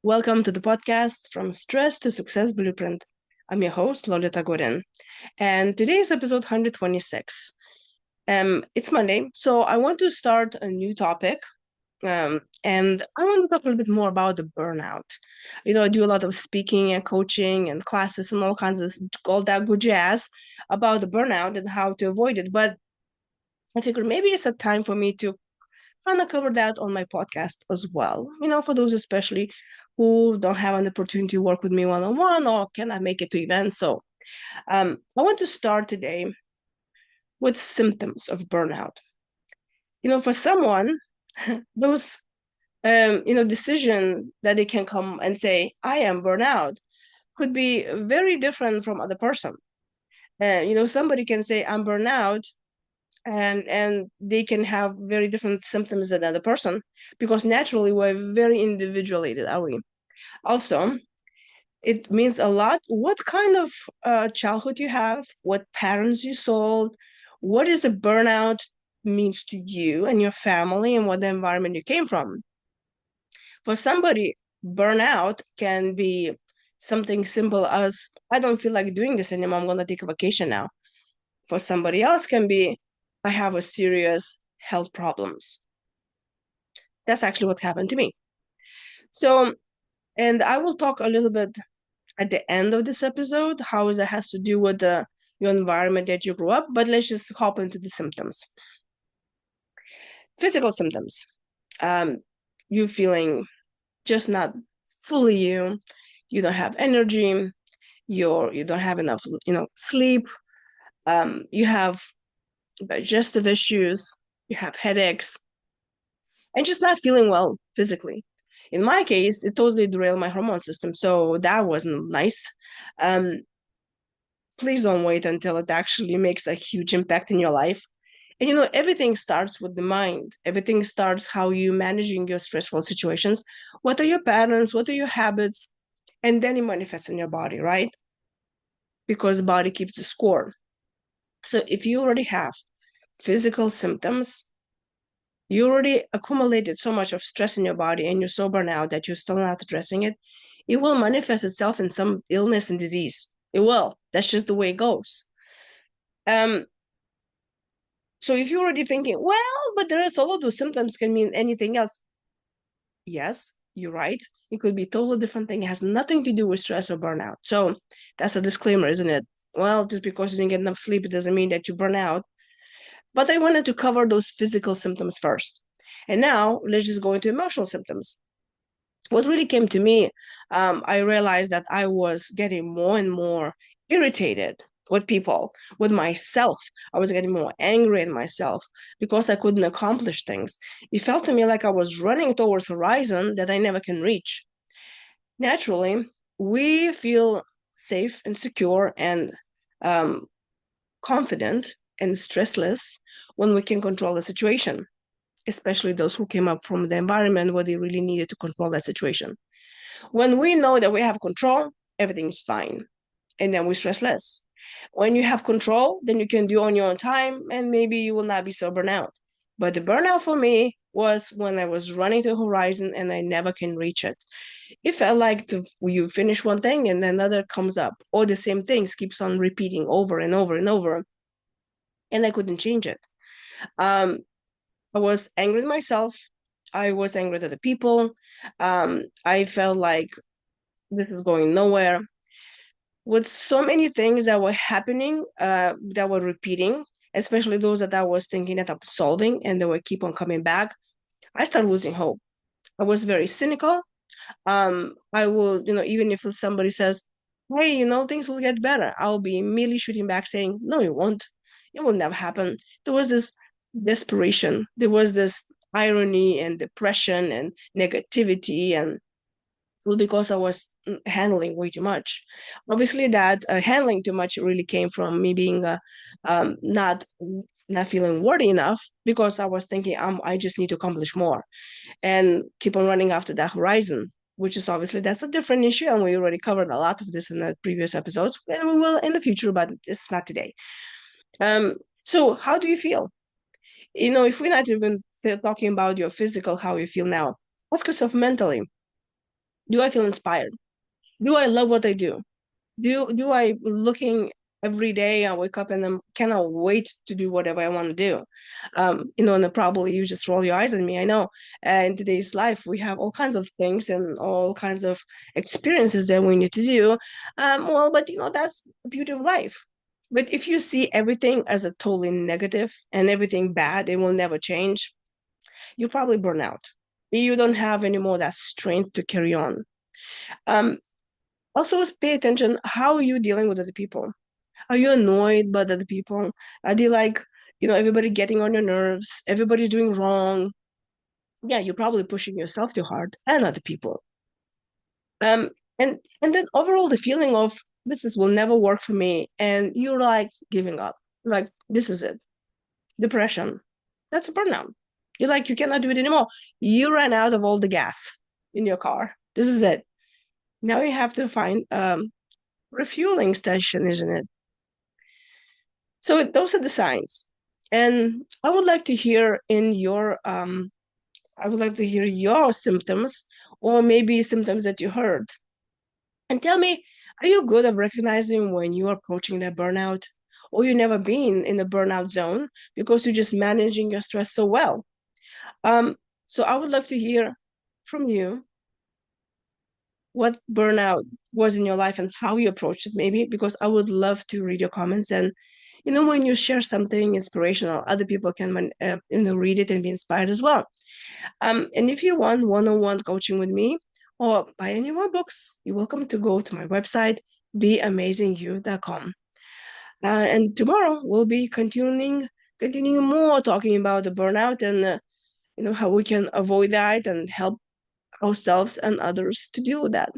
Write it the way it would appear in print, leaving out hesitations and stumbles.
Welcome to the podcast From Stress to Success Blueprint. I'm your host, Lolita, and today's episode 126. It's Monday, so I want to start a new topic, and I want to talk a little bit more about the burnout. I do a lot of speaking and coaching and classes and all that good jazz about the burnout and how to avoid it. But I figured maybe it's a time for me to kind of cover that on my podcast as well. For those especially who don't have an opportunity to work with me one on one or cannot make it to events. So I want to start today with symptoms of burnout. For someone, those decision that they can come and say, I am burnout could be very different from other person. Somebody can say I'm burnout and they can have very different symptoms than another person because naturally we're very individuated, are we? Also, it means a lot what kind of childhood you have, what parents you saw, what is a burnout means to you and your family and what the environment you came from. For somebody, burnout can be something simple as I don't feel like doing this anymore, I'm going to take a vacation now. For somebody else can be I have a serious health problems. That's actually what happened to me. So, and I will talk a little bit at the end of this episode how that has to do with your environment that you grew up, but let's just hop into the symptoms. Physical symptoms. You feeling just not fully you don't have energy, you don't have enough, sleep, you have digestive issues, you have headaches, and just not feeling well physically. In my case, it totally derailed my hormone system, so that wasn't nice. Um, please don't wait until it actually makes a huge impact in your life. And everything starts with the mind. Everything starts how you managing your stressful situations. What are your patterns? What are your habits? And then it manifests in your body, right? Because the body keeps the score. So if you already have physical symptoms, you already accumulated so much of stress in your body and you're so burnt out that you're still not addressing it, it will manifest itself in some illness and disease. It will. That's just the way it goes. Um, So if you're already thinking, well, but there is all of those symptoms can mean anything else. Yes, you're right. It could be a totally different thing. It has nothing to do with stress or burnout. So that's a disclaimer, isn't it? Well, just because you didn't get enough sleep, it doesn't mean that you burn out. But I wanted to cover those physical symptoms first. And now let's just go into emotional symptoms. What really came to me, I realized that I was getting more and more irritated with people, with myself. I was getting more angry at myself because I couldn't accomplish things. It felt to me like I was running towards a horizon that I never can reach. Naturally, we feel safe and secure and um, confident and stressless when we can control the situation, especially those who came up from the environment where they really needed to control that situation. When we know that we have control, everything's fine. And then we stress less. When you have control, then you can do on your own time and maybe you will not be so burnt out. But the burnout for me was when I was running to the horizon and I never can reach it. It felt like you finish one thing and another comes up, or the same things keeps on repeating over and over and over, and I couldn't change it. Um, I was angry at myself. I was angry at the people. I felt like this is going nowhere. With so many things that were happening, that were repeating, especially those that I was thinking that I'm solving and they would keep on coming back, I started losing hope. I was very cynical. I will, even if somebody says, hey, things will get better, I'll be immediately shooting back saying, no, it won't. It will never happen. There was this desperation. There was this irony and depression and negativity and well, because I was handling way too much. Obviously, that handling too much really came from me being not feeling worthy enough because I was thinking I just need to accomplish more and keep on running after that horizon, which is obviously that's a different issue, and we already covered a lot of this in the previous episodes, and we will in the future, but it's not today. So how do you feel? If we're not even talking about your physical, how you feel now, ask yourself mentally Do I feel inspired? Do I love what I do? Do I looking every day? I wake up and I cannot wait to do whatever I want to do. And probably you just roll your eyes at me. I know. In today's life, we have all kinds of things and all kinds of experiences that we need to do. Well, but that's the beauty of life. But if you see everything as a totally negative and everything bad, it will never change. You probably burn out. You don't have any more that strength to carry on. Um, Also, pay attention. How are you dealing with other people? Are you annoyed by other people? Are they like, everybody getting on your nerves? Everybody's doing wrong. Yeah, you're probably pushing yourself too hard and other people. Um, and then overall the feeling of will never work for me, and you're like giving up. Like, this is it. Depression. That's a burnout. You're like, you cannot do it anymore. You ran out of all the gas in your car. This is it. Now you have to find refueling station, isn't it? So those are the signs. And I would like to hear your symptoms, or maybe symptoms that you heard. And tell me, are you good at recognizing when you're approaching that burnout? Or you never been in a burnout zone because you're just managing your stress so well? Um, so I would love to hear from you what burnout was in your life and how you approached it, maybe, because I would love to read your comments. And when you share something inspirational, other people can read it and be inspired as well. And if you want one-on-one coaching with me or buy any more books, you're welcome to go to my website, beamazingyou.com. And tomorrow we'll be continuing more talking about the burnout and how we can avoid that and help ourselves and others to deal with that.